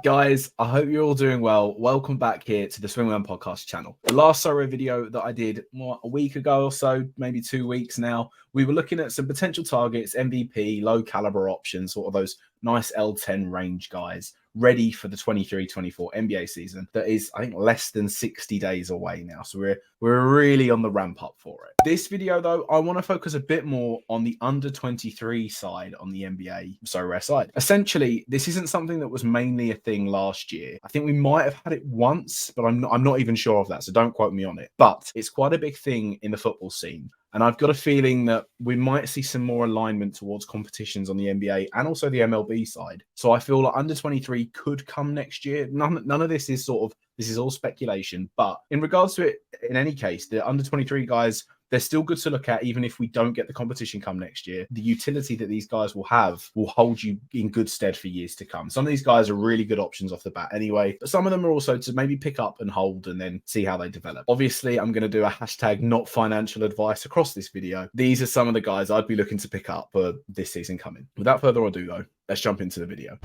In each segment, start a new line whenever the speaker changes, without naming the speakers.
Guys, I hope you're all doing well. Welcome back here to the Swingman Podcast channel. The last Sorare video that I did a week ago or so, maybe 2 weeks now, we were looking at some potential targets, MVP, low caliber options, sort of those nice L10 range guys, ready for the 23-24 NBA season that is, I think, less than 60 days away now. So we're really on the ramp up for it. This video, though, I want to focus a bit more on the under 23 side on the NBA Sorare side. Essentially, this isn't something that was mainly a thing last year. I think we might have had it once, but I'm not even sure of that, so don't quote me on it. But it's quite a big thing in the football scene. And I've got a feeling that we might see some more alignment towards competitions on the NBA and also the MLB side. So I feel like under 23 could come next year. None of this is this is all speculation. But in regards to it, in any case, the under 23 guys, they're still good to look at, even if we don't get the competition come next year. The utility that these guys will have will hold you in good stead for years to come. Some of these guys are really good options off the bat anyway, but some of them are also to maybe pick up and hold and then see how they develop. Obviously, I'm going to do a hashtag not financial advice across this video. These are some of the guys I'd be looking to pick up for this season coming. Without further ado, though, let's jump into the video.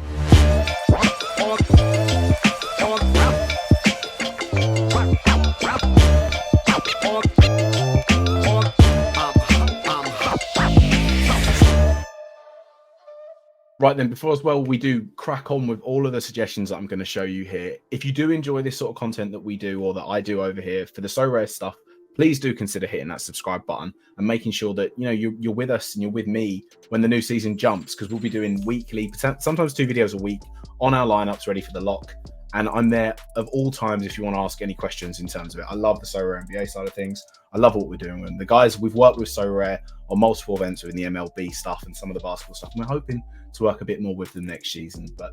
Right then, before as well, we do crack on with all of the suggestions that I'm going to show you here. If you do enjoy this sort of content that we do or that I do over here for the Sorare stuff, please do consider hitting that subscribe button and making sure that you're with us and you're with me when the new season jumps, because we'll be doing weekly, sometimes 2 videos a week on our lineups ready for the lock. And I'm there of all times if you want to ask any questions in terms of it. I love the Sorare NBA side of things. I love what we're doing with them. The guys we've worked with Sorare on multiple events within the MLB stuff and some of the basketball stuff. And we're hoping to work a bit more with them next season. But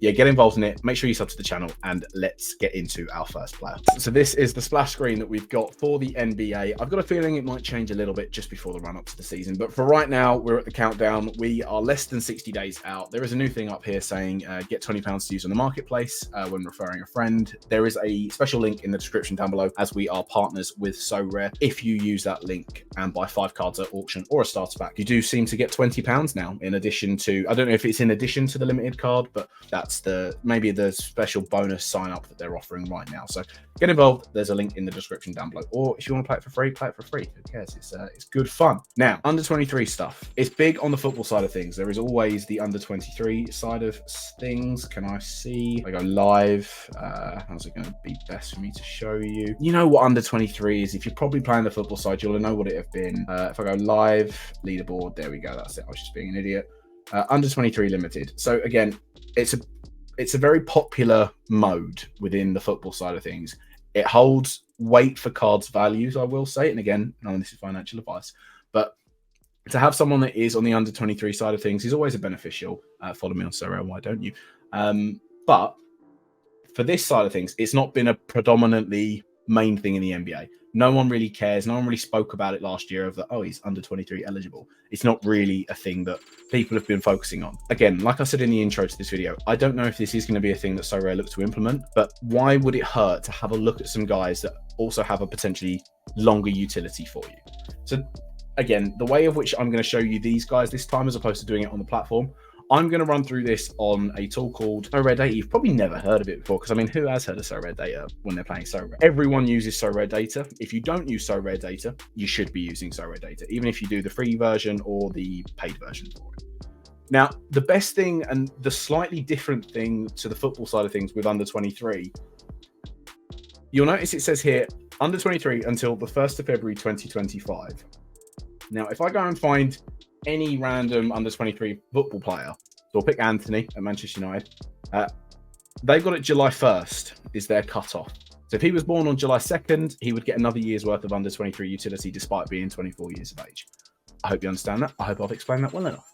yeah, get involved in it. Make sure you sub to the channel and let's get into our first player. So this is the splash screen that we've got for the NBA. I've got a feeling it might change a little bit just before the run up to the season. But for right now, we're at the countdown. We are less than 60 days out. There is a new thing up here saying get £20 to use on the marketplace when referring a friend. There is a special link in the description down below as we are partners with Sorare. If you use that link and buy 5 cards at auction or a starter pack, you do seem to get £20 now in addition to, I don't know if it's in addition to the limited card, but that's maybe the special bonus sign up that they're offering right now. So get involved. There's a link in the description down below. Or if you want to play it for free, play it for free. Who cares? It's good fun. Now, under 23 stuff. It's big on the football side of things. There is always the under 23 side of things. Can I see? If I go live, how's it going to be best for me to show you? You know what under 23 is. If you're probably playing the football side, you'll know what it have been. If I go live, leaderboard, there we go. That's it. I was just being an idiot. Under 23 limited. So again, it's a very popular mode within the football side of things. It holds weight for cards values, I will say. And again, none of this is financial advice, but to have someone that is on the under 23 side of things is always a beneficial. Follow me on Sorare, why don't you? But for this side of things, it's not been a predominantly main thing in the NBA. No one really cares. No one really spoke about it last year of that, oh, he's under 23 eligible. It's not really a thing that people have been focusing on. Again, like I said in the intro to this video, I don't know if this is going to be a thing that Sorare looks to implement, but why would it hurt to have a look at some guys that also have a potentially longer utility for you? So again, the way of which I'm going to show you these guys this time, as opposed to doing it on the platform, I'm going to run through this on a tool called Sorare Data. You've probably never heard of it before, because I mean, who has heard of Sorare Data when they're playing Sorare? Everyone uses Sorare Data. If you don't use Sorare Data, you should be using Sorare Data, even if you do the free version or the paid version for it. Now, the best thing and the slightly different thing to the football side of things with under 23, you'll notice it says here, under 23 until the 1st of February 2025. Now, if I go and find any random under 23 football player, so I'll pick Anthony at Manchester United, they've got it July 1st is their cutoff. So if he was born on July 2nd, he would get another year's worth of under 23 utility despite being 24 years of age. I hope you understand that. I hope I've explained that well enough.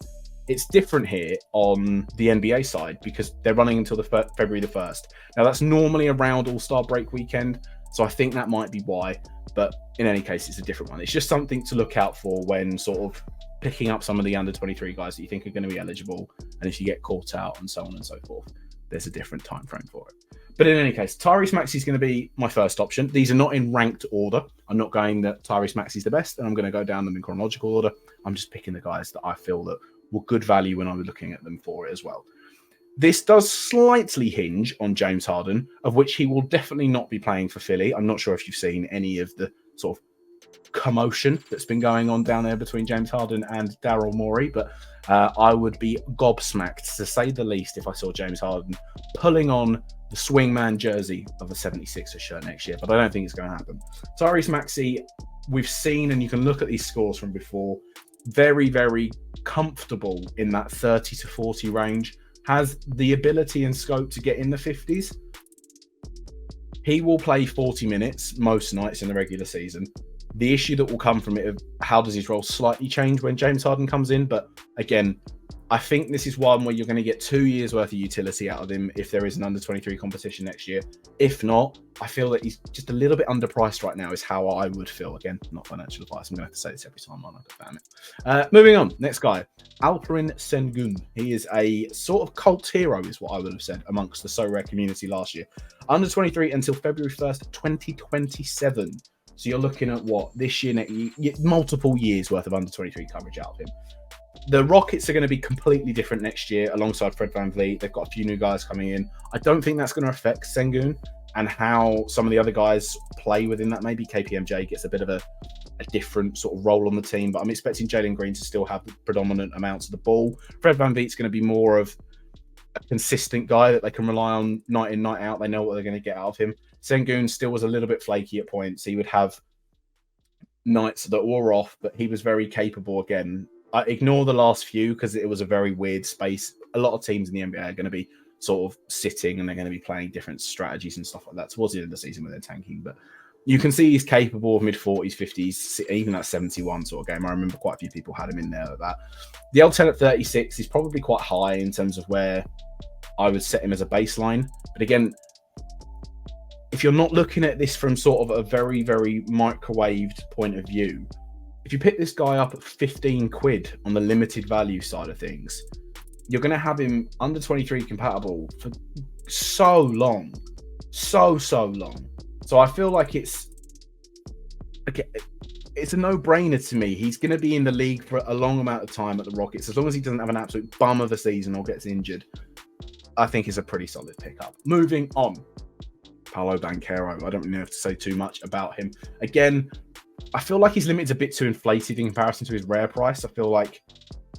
It's different here on the NBA side because they're running until the February the 1st. Now, that's normally around All-Star break weekend, so I think that might be why. But in any case, it's a different one. It's just something to look out for when sort of picking up some of the under 23 guys that you think are going to be eligible, and if you get caught out and so on and so forth, there's a different time frame for it. But in any case, Tyrese Maxey is going to be my first option. These are not in ranked order. I'm not going that Tyrese Maxey is the best, and I'm going to go down them in chronological order. I'm just picking the guys that I feel that were good value when I was looking at them for it as well. This does slightly hinge on James Harden, of which he will definitely not be playing for Philly. I'm not sure if you've seen any of the sort of commotion that's been going on down there between James Harden and Daryl Morey, but I would be gobsmacked, to say the least, if I saw James Harden pulling on the swingman jersey of the 76ers shirt next year, but I don't think it's going to happen. Tyrese Maxey, we've seen, and you can look at these scores from before, very, very comfortable in that 30 to 40 range, has the ability and scope to get in the 50s. He will play 40 minutes most nights in the regular season. The issue that will come from it, how does his role slightly change when James Harden comes in? But again, I think this is one where you're going to get 2 years worth of utility out of him if there is an under 23 competition next year. If not, I feel that he's just a little bit underpriced right now is how I would feel. Again, not financial advice. I'm going to have to say this every time. I'm not a fan. Moving on. Next guy, Alperen Sengun. He is a sort of cult hero is what I would have said amongst the Sorare community last year. Under 23 until February 1st, 2027. So you're looking at what? This year, multiple years worth of under 23 coverage out of him. The Rockets are going to be completely different next year alongside Fred VanVleet. They've got a few new guys coming in. I don't think that's going to affect Sengun and how some of the other guys play within that. Maybe KPMJ gets a bit of a different sort of role on the team, but I'm expecting Jalen Green to still have the predominant amounts of the ball. Fred VanVleet's going to be more of a consistent guy that they can rely on night in, night out. They know what they're going to get out of him. Sengun still was a little bit flaky at points. He would have nights that were off, but he was very capable again. I ignore the last few because it was a very weird space. A lot of teams in the NBA are going to be sort of sitting and they're going to be playing different strategies and stuff like that towards the end of the season when they're tanking. But you can see he's capable of mid-40s, 50s, even that 71 sort of game. I remember quite a few people had him in there at that. The L10 at 36 is probably quite high in terms of where I would set him as a baseline. But again, if you're not looking at this from sort of a very, very microwaved point of view, if you pick this guy up at 15 quid on the limited value side of things, you're going to have him under 23 compatible for so long. So long. So I feel like it's a no-brainer to me. He's going to be in the league for a long amount of time at the Rockets. As long as he doesn't have an absolute bum of a season or gets injured, I think it's a pretty solid pickup. Moving on. Paolo Banchero. I don't really have to say too much about him. Again, I feel like his limit's a bit too inflated in comparison to his rare price. I feel like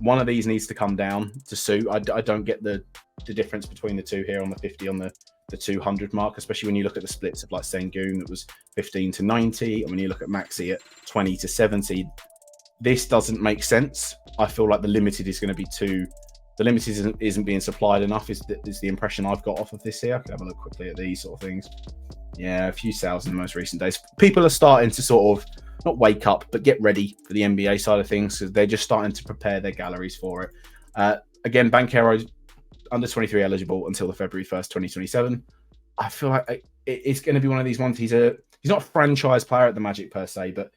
one of these needs to come down to suit. I don't get the difference between the two here on the 50, on the 200 mark, especially when you look at the splits of like Sengun that was 15 to 90, and when you look at Maxey at 20 to 70. This doesn't make sense. I feel like the limited is going to be too... The limited isn't being supplied enough is the impression I've got off of this here. I can have a look quickly at these sort of things. Yeah, a few sales in the most recent days. People are starting to sort of not wake up, but get ready for the NBA side of things because they're just starting to prepare their galleries for it. Again, Banchero under 23 eligible until the February 1st, 2027. I feel like it's going to be one of these ones. He's not a franchise player at the Magic per se, but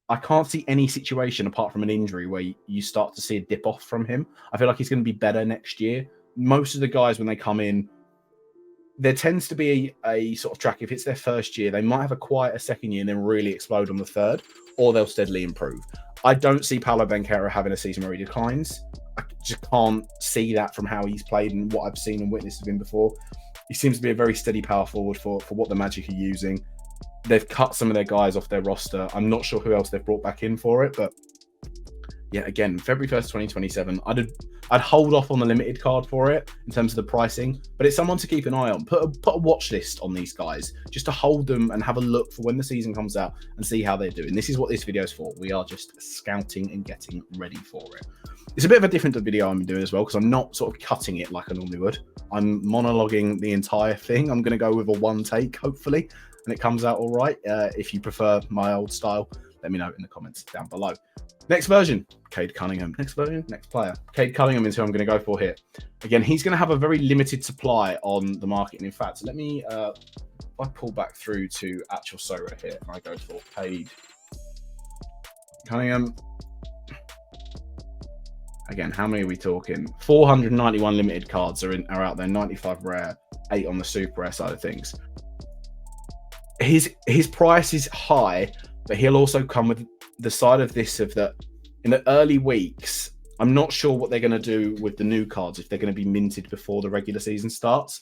I can't see any situation apart from an injury where you start to see a dip off from him. I feel like he's going to be better next year. Most of the guys, when they come in, there tends to be a sort of track. If it's their first year, they might have a quieter second year and then really explode on the third, or they'll steadily improve. I don't see Paolo Banchero having a season where he declines. I just can't see that from how he's played and what I've seen and witnessed of him before. He seems to be a very steady power forward for what the Magic are using. They've cut some of their guys off their roster. I'm not sure who else they've brought back in for it, but yeah, again, February 1st, 2027. I'd hold off on the limited card for it in terms of the pricing, but it's someone to keep an eye on. Put a watch list on these guys just to hold them and have a look for when the season comes out and see how they're doing. This is what this video is for. We are just scouting and getting ready for it. It's a bit of a different video I'm doing as well because I'm not sort of cutting it like I normally would. I'm monologuing the entire thing. I'm going to go with a one take, hopefully, and it comes out all right. If you prefer my old style, let me know in the comments down below. Next version, Cade Cunningham. Next version, next player. Cade Cunningham is who I'm going to go for here. Again, he's going to have a very limited supply on the market. And in fact, let me, if I pull back through to actual Sorare here, and I go for Cade Cunningham. Again, how many are we talking? 491 limited cards are out there, 95 rare, 8 on the super rare side of things. His price is high, but he'll also come with the side of this of that in the early weeks, I'm not sure what they're going to do with the new cards, if they're going to be minted before the regular season starts.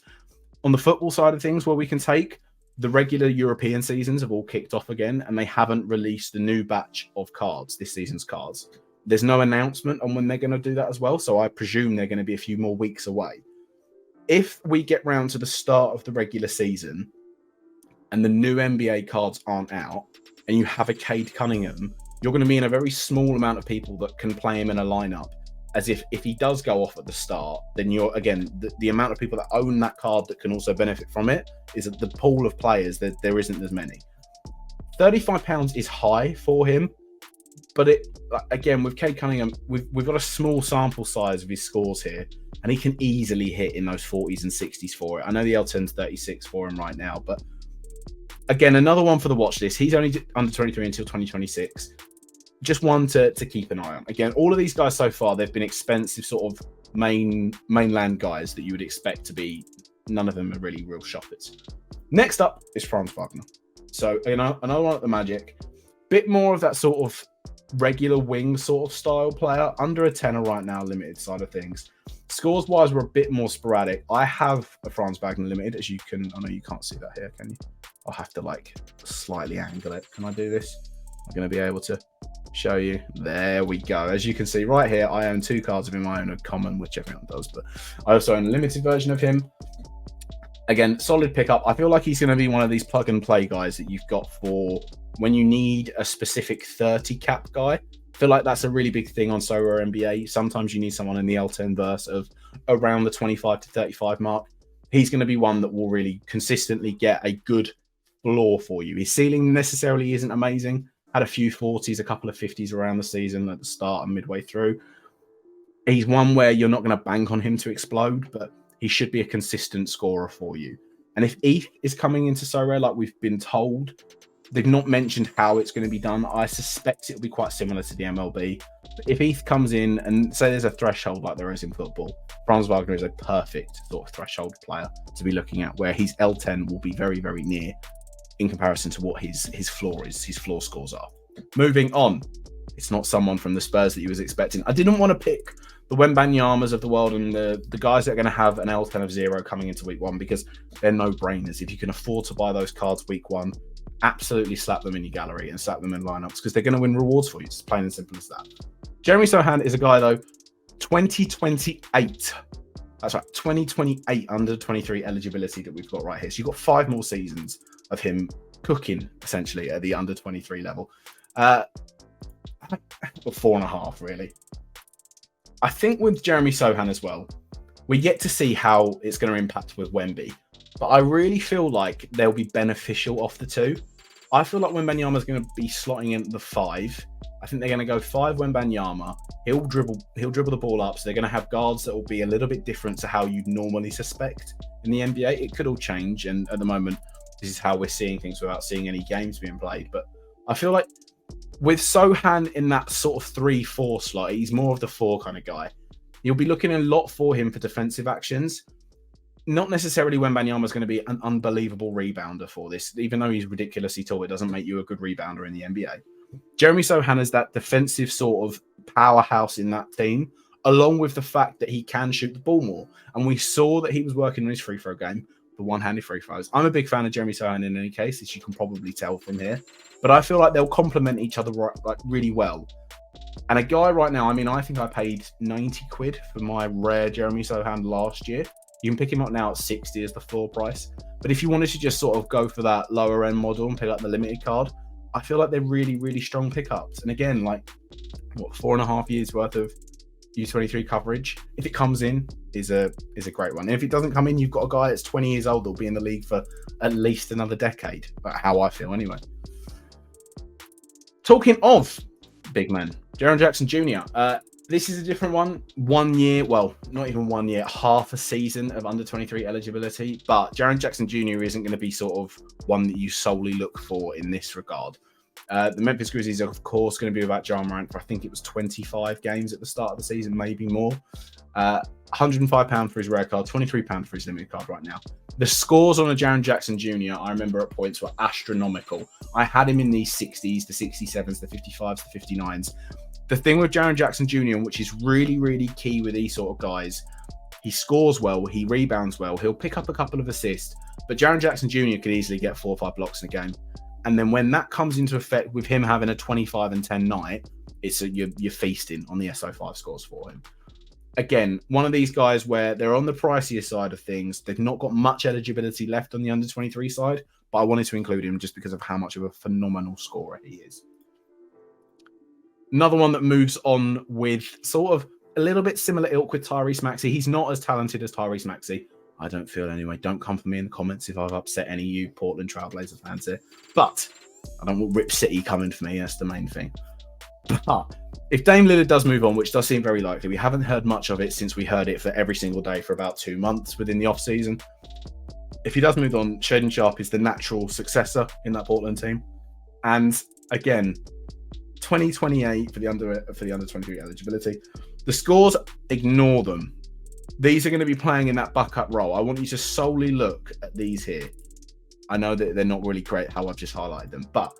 On the football side of things, where we can take, the regular European seasons have all kicked off again, and they haven't released the new batch of cards, this season's cards. There's no announcement on when they're going to do that as well, so I presume they're going to be a few more weeks away. If we get round to the start of the regular season and the new NBA cards aren't out, and you have a Cade Cunningham, you're going to be in a very small amount of people that can play him in a lineup. As if he does go off at the start, then you're, again, the amount of people that own that card that can also benefit from it is that the pool of players, that there isn't as many. £35 is high for him, but it, again, with Cade Cunningham, we've got a small sample size of his scores here, and he can easily hit in those 40s and 60s for it. I know the L10's 36 for him right now, but again, another one for the watch list. He's only under 23 until 2026. Just one to keep an eye on. Again, all of these guys so far, they've been expensive sort of mainland guys that you would expect to be. None of them are really real shoppers. Next up is Franz Wagner. So, another one at the Magic. Bit more of that sort of regular wing sort of style player. Under a tenner right now, limited side of things. Scores-wise, we're a bit more sporadic. I have a Franz Wagner limited, as you can... I know you can't see that here, can you? I'll have to, slightly angle it. Can I do this? I'm going to be able to show you. There we go. As you can see right here, I own 2 cards of him. I own a common, which everyone does, but I also own a limited version of him. Again, solid pickup. I feel like he's going to be one of these plug and play guys that you've got for when you need a specific 30 cap guy. I feel like that's a really big thing on Sorare NBA. Sometimes you need someone in the L10 verse of around the 25 to 35 mark. He's going to be one that will really consistently get a good floor for you. His ceiling necessarily isn't amazing. Had a few 40s, a couple of 50s around the season at the start and midway through. He's one where you're not going to bank on him to explode, but he should be a consistent scorer for you. And if ETH is coming into Sorare, like we've been told, they've not mentioned how it's going to be done. I suspect it'll be quite similar to the MLB. But if ETH comes in and say there's a threshold like there is in football, Franz Wagner is a perfect sort of threshold player to be looking at, where his L10 will be very, very near in comparison to what his floor is, his floor scores are. Moving on, it's not someone from the Spurs that you was expecting. I didn't want to pick the Wembanyamas of the world and the guys that are going to have an L10 of 0 coming into week 1, because they're no-brainers. If you can afford to buy those cards week 1, absolutely slap them in your gallery and slap them in lineups, because they're going to win rewards for you. It's plain and simple as that. Jeremy Sohan is a guy, though, 2028. That's right, 2028 under 23 eligibility that we've got right here. So you've got 5 more seasons of him cooking, essentially, at the under 23 level. Or 4.5, really. I think with Jeremy Sohan as well, we get to see how it's going to impact with Wemby. But I really feel like they'll be beneficial off the 2. I feel like Wembanyama is going to be slotting in the 5. I think they're going to go 5 Wembanyama. He'll dribble the ball up. So they're going to have guards that will be a little bit different to how you'd normally suspect in the NBA. It could all change. And at the moment, this is how we're seeing things without seeing any games being played. But I feel like with Sohan in that sort of 3-4 slot, he's more of the 4 kind of guy. You'll be looking a lot for him for defensive actions. Not necessarily Wembanyama is going to be an unbelievable rebounder for this. Even though he's ridiculously tall, it doesn't make you a good rebounder in the NBA. Jeremy Sohan is that defensive sort of powerhouse in that team, along with the fact that he can shoot the ball more. And we saw that he was working on his free throw game, the one-handed free throws. I'm a big fan of Jeremy Sohan in any case, as you can probably tell from here. But I feel like they'll complement each other really well. And a guy right now, I think I paid 90 quid for my rare Jeremy Sohan last year. You can pick him up now at 60 as the floor price. But if you wanted to just sort of go for that lower end model and pick up the limited card, I feel like they're really, really strong pickups. And again, 4.5 years worth of U23 coverage. If it comes in, is a great one. And if it doesn't come in, you've got a guy that's 20 years old that'll be in the league for at least another decade. That's how I feel anyway. Talking of big men, Jaren Jackson Jr. This is a different one. 1 year, well, not even 1 year, half a season of under 23 eligibility. But Jaren Jackson Jr. isn't going to be sort of one that you solely look for in this regard. The Memphis Grizzlies are, of course, going to be without Ja Morant for, I think it was 25 games at the start of the season, maybe more. £105 for his rare card, £23 for his limited card right now. The scores on a Jaren Jackson Jr., I remember at points, were astronomical. I had him in the 60s, the 67s, the 55s, the 59s. The thing with Jaren Jackson Jr., which is really, really key with these sort of guys, he scores well, he rebounds well, he'll pick up a couple of assists, but Jaren Jackson Jr. could easily get 4 or 5 blocks in a game. And then when that comes into effect with him having a 25 and 10 night, you're feasting on the SO5 scores for him. Again, one of these guys where they're on the pricier side of things. They've not got much eligibility left on the under 23 side, but I wanted to include him just because of how much of a phenomenal scorer he is. Another one that moves on with sort of a little bit similar ilk with Tyrese Maxey. He's not as talented as Tyrese Maxey. I don't feel anyway. Don't come for me in the comments if I've upset any of you Portland Trailblazer fans here. But I don't want Rip City coming for me. That's the main thing. But if Dame Lillard does move on, which does seem very likely, we haven't heard much of it since we heard it for every single day for about 2 months within the offseason. If he does move on, Shaedon Sharpe is the natural successor in that Portland team. And again, 2028 for the under 23 eligibility. The scores, ignore them. These are going to be playing in that backup role. I want you to solely look at these here. I know that they're not really great how I've just highlighted them, but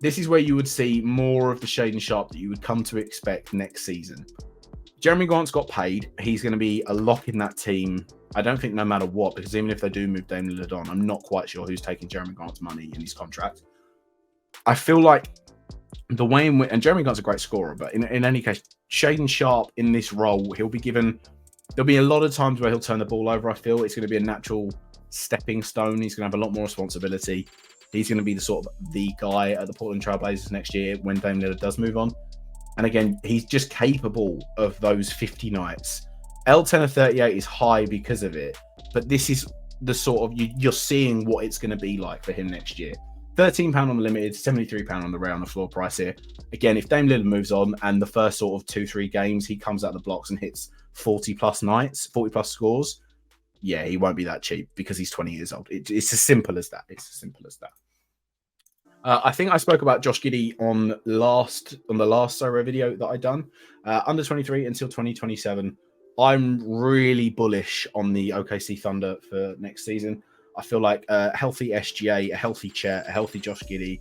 this is where you would see more of the Shaedon Sharpe that you would come to expect next season. Jeremy Grant's got paid. He's going to be a lock in that team. I don't think no matter what, because even if they do move Dame Lillard on, I'm not quite sure who's taking Jeremy Grant's money in his contract. I feel like the way in which, and Jeremy Grant's a great scorer, but in any case, Shaedon Sharpe in this role, he'll be given, there'll be a lot of times where he'll turn the ball over. I feel it's going to be a natural stepping stone. He's going to have a lot more responsibility. He's going to be the sort of the guy at the Portland Trailblazers next year when Dame Lillard does move on. And again, he's just capable of those 50 nights. L10 of 38 is high because of it, but this is the sort of, you're seeing what it's going to be like for him next year. £13 on the limited, £73 on the round the floor price here. Again, if Dame Lillard moves on and the first sort of 2-3 games, he comes out the blocks and hits 40 plus nights, 40 plus scores, yeah, he won't be that cheap because he's 20 years old. It's as simple as that. It's as simple as that. I think I spoke about Josh Giddey on the last Sorare video that I done. Under 23 until 2027. I'm really bullish on the OKC Thunder for next season. I feel like a healthy SGA, a healthy Chet, a healthy Josh Giddey,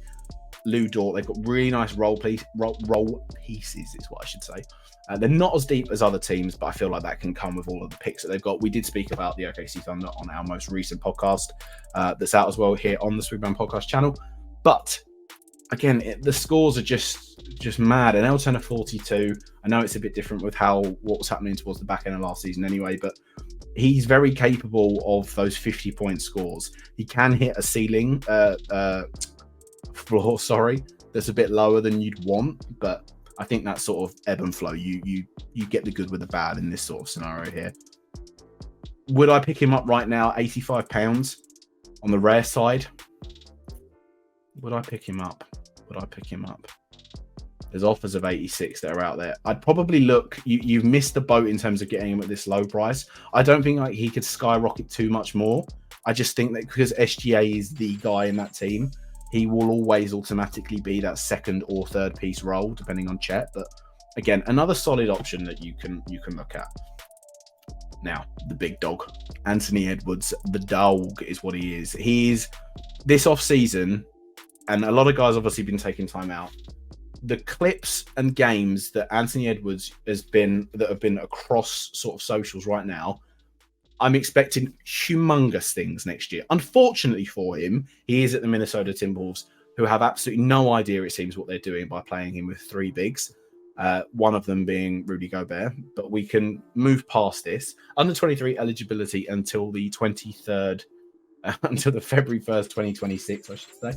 Lou Dort. They've got really nice role pieces, is what I should say. They're not as deep as other teams, but I feel like that can come with all of the picks that they've got. We did speak about the OKC Thunder on our most recent podcast that's out as well here on the Swingman Podcast channel. But again, the scores are just mad. An L10 of 42. I know it's a bit different with what was happening towards the back end of last season anyway, but he's very capable of those 50-point scores. He can hit a ceiling floor, that's a bit lower than you'd want, but I think that sort of ebb and flow. You get the good with the bad in this sort of scenario here. Would I pick him up right now? £85 on the rare side. Would I pick him up? There's offers of 86 that are out there. I'd probably look. You've missed the boat in terms of getting him at this low price. I don't think like he could skyrocket too much more. I just think that because SGA is the guy in that team, he will always automatically be that second or third piece role, depending on Chet. But again, another solid option that you can look at. Now, the big dog, Anthony Edwards, the dog is what he is. He's this off season. And a lot of guys obviously been taking time out. The clips and games that Anthony Edwards have been across sort of socials right now, I'm expecting humongous things next year. Unfortunately for him, he is at the Minnesota Timberwolves, who have absolutely no idea, it seems, what they're doing by playing him with 3 bigs. One of them being Rudy Gobert. But we can move past this. Under 23 eligibility until the 23rd, until the February 1st, 2026, I should say.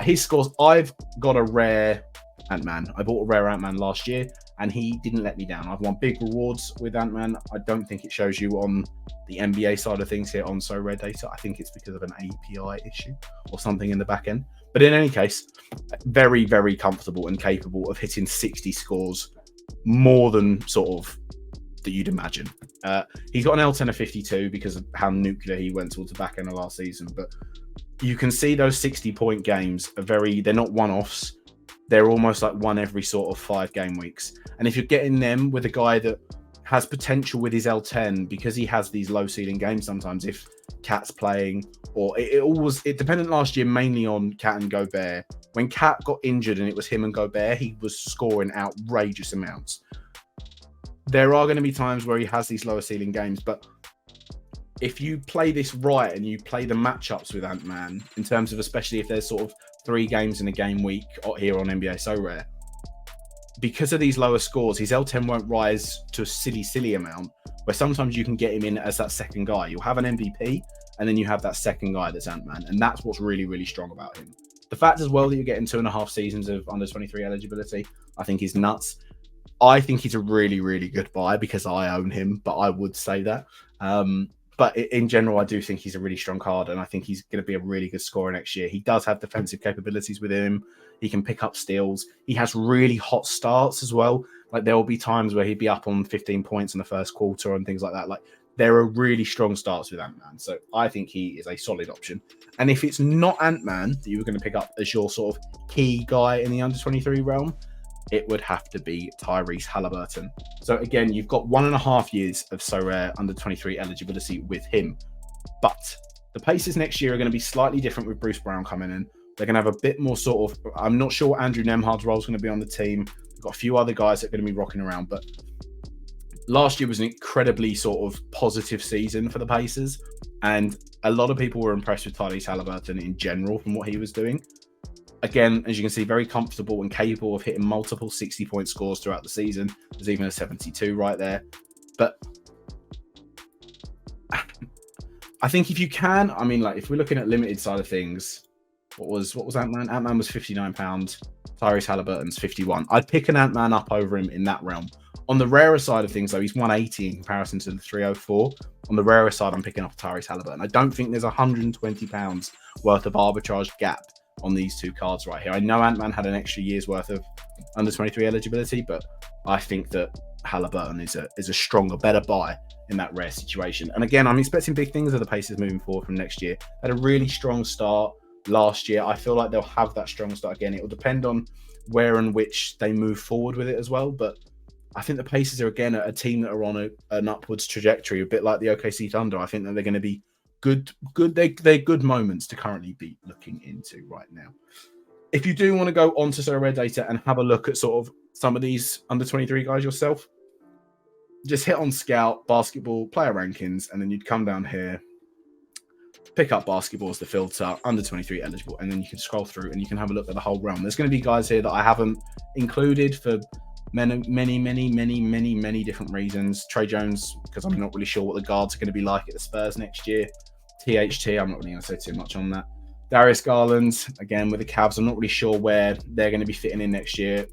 His scores, I've got a rare Ant-Man. I bought a rare Ant-Man last year, and he didn't let me down. I've won big rewards with Ant-Man. I don't think it shows you on the NBA side of things here on Sorare data. I think it's because of an API issue or something in the back end. But in any case, very, very comfortable and capable of hitting 60 scores, more than sort of that you'd imagine. He's got an L10 of 52 because of how nuclear he went towards the back end of last season, but you can see those 60-point games they're not one-offs. They're almost like one every sort of 5 game weeks. And if you're getting them with a guy has potential with his L10 because he has these low ceiling games sometimes if Cat's playing, or it depended last year mainly on Cat and Gobert. When Cat got injured and it was him and Gobert, he was scoring outrageous amounts. There are going to be times where he has these lower ceiling games, but if you play this right and you play the matchups with Ant-Man, in terms of especially if there's sort of 3 games in a game week here on NBA Sorare, because of these lower scores, his L10 won't rise to a silly amount, where sometimes you can get him in as that second guy. You'll have an MVP, and then you have that second guy that's Ant-Man, and that's what's really strong about him. The fact as well that you're getting 2.5 seasons of under 23 eligibility, I think is nuts. I think he's a really good buy because I own him, but I would say that. But in general, I do think he's a really strong card, and I think he's going to be a really good scorer next year. He does have defensive capabilities with him. He can pick up steals. He has really hot starts as well. Like, there will be times where he'd be up on 15 points in the first quarter and things like that. Like, there are really strong starts with Ant-Man. So I think he is a solid option. And if it's not Ant-Man that you were going to pick up as your sort of key guy in the under 23 realm, it would have to be Tyrese Halliburton. So again, you've got 1.5 years of Sorare under 23 eligibility with him. But the Pacers next year are going to be slightly different with Bruce Brown coming in. They're going to have a bit more sort of, I'm not sure what Andrew Nemhard's role is going to be on the team. We've got a few other guys that are going to be rocking around, but last year was an incredibly sort of positive season for the Pacers. And a lot of people were impressed with Tyrese Halliburton in general from what he was doing. Again, as you can see, very comfortable and capable of hitting multiple 60-point scores throughout the season. There's even a 72 right there. But I think if you can, I mean, like, if we're looking at limited side of things, what was Ant-Man? Ant-Man was 59 pounds. Tyrese Halliburton's 51. I'd pick an Ant-Man up over him in that realm. On the rarer side of things, though, he's 180 in comparison to the 304. On the rarer side, I'm picking up Tyrese Halliburton. I don't think there's 120 pounds worth of arbitrage gap on these two cards right here. I know Ant-Man had an extra year's worth of under 23 eligibility, but I think that Halliburton is a stronger, better buy in that rare situation. And again, I'm expecting big things of the Pacers moving forward from next year. Had a really strong start last year. I feel like they'll have that strong start again. It will depend on where and which they move forward with it as well. But I think the Pacers are, again, a team that are on an upwards trajectory, a bit like the OKC Thunder. I think that they're going to be good. They're good moments to currently be looking into right now. If you do want to go onto Sorare data and have a look at sort of some of these under 23 guys yourself, just hit on Scout, basketball, player rankings, and then you'd come down here, pick up basketball as the filter, under 23 eligible, and then you can scroll through and you can have a look at the whole realm. There's going to be guys here that I haven't included for many different reasons. Trey Jones, because I'm not really sure what the guards are going to be like at the Spurs next year. THT, I'm not really going to say too much on that. Darius Garland, again, with the Cavs, I'm not really sure where they're going to be fitting in next year.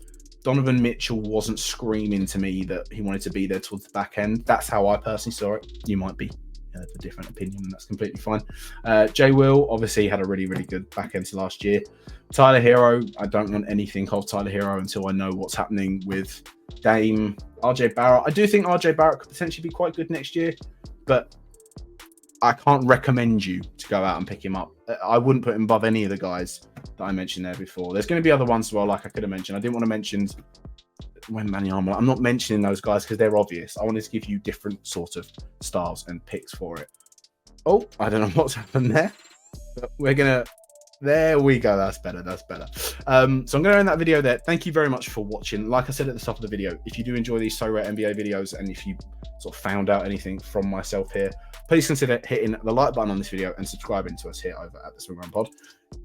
Donovan Mitchell wasn't screaming to me that he wanted to be there towards the back end. That's how I personally saw it. You might be of a different opinion, and that's completely fine. Jay Will, obviously, had a really good back end to last year. Tyler Hero, I don't want anything of Tyler Hero until I know what's happening with Dame. RJ Barrett, I do think RJ Barrett could potentially be quite good next year, but I can't recommend you to go out and pick him up. I wouldn't put him above any of the guys that I mentioned there before. There's going to be other ones as well, like I could have mentioned. I didn't want to mention Wembanyama. I'm not mentioning those guys because they're obvious. I wanted to give you different sort of styles and picks for it. Oh, I don't know what's happened there, but we're going to... There we go. That's better. So I'm going to end that video there. Thank you very much for watching. Like I said at the top of the video, if you do enjoy these Sorare NBA videos and if you sort of found out anything from myself here, please consider hitting the like button on this video and subscribing to us here over at the swingmanpod.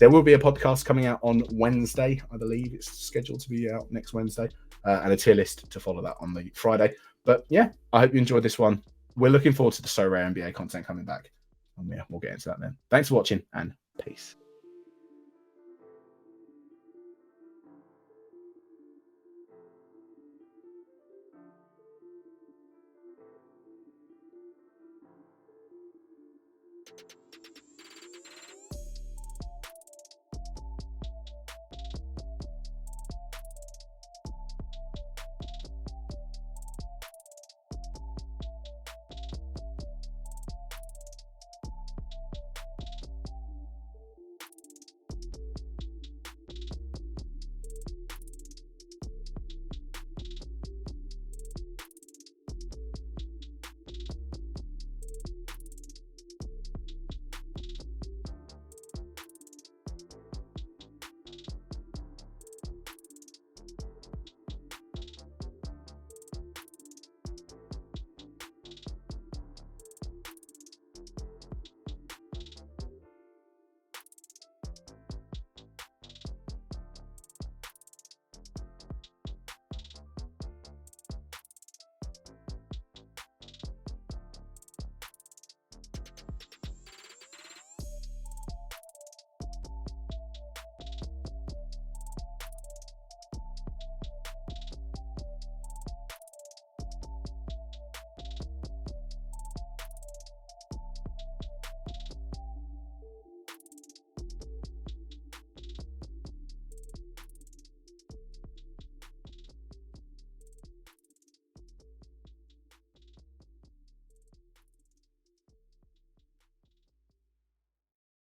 There will be a podcast coming out on Wednesday. I believe it's scheduled to be out next Wednesday, and a tier list to follow that on the Friday. But yeah, I hope you enjoyed this one. We're looking forward to the Sorare NBA content coming back. And yeah, we'll get into that then. Thanks for watching and peace.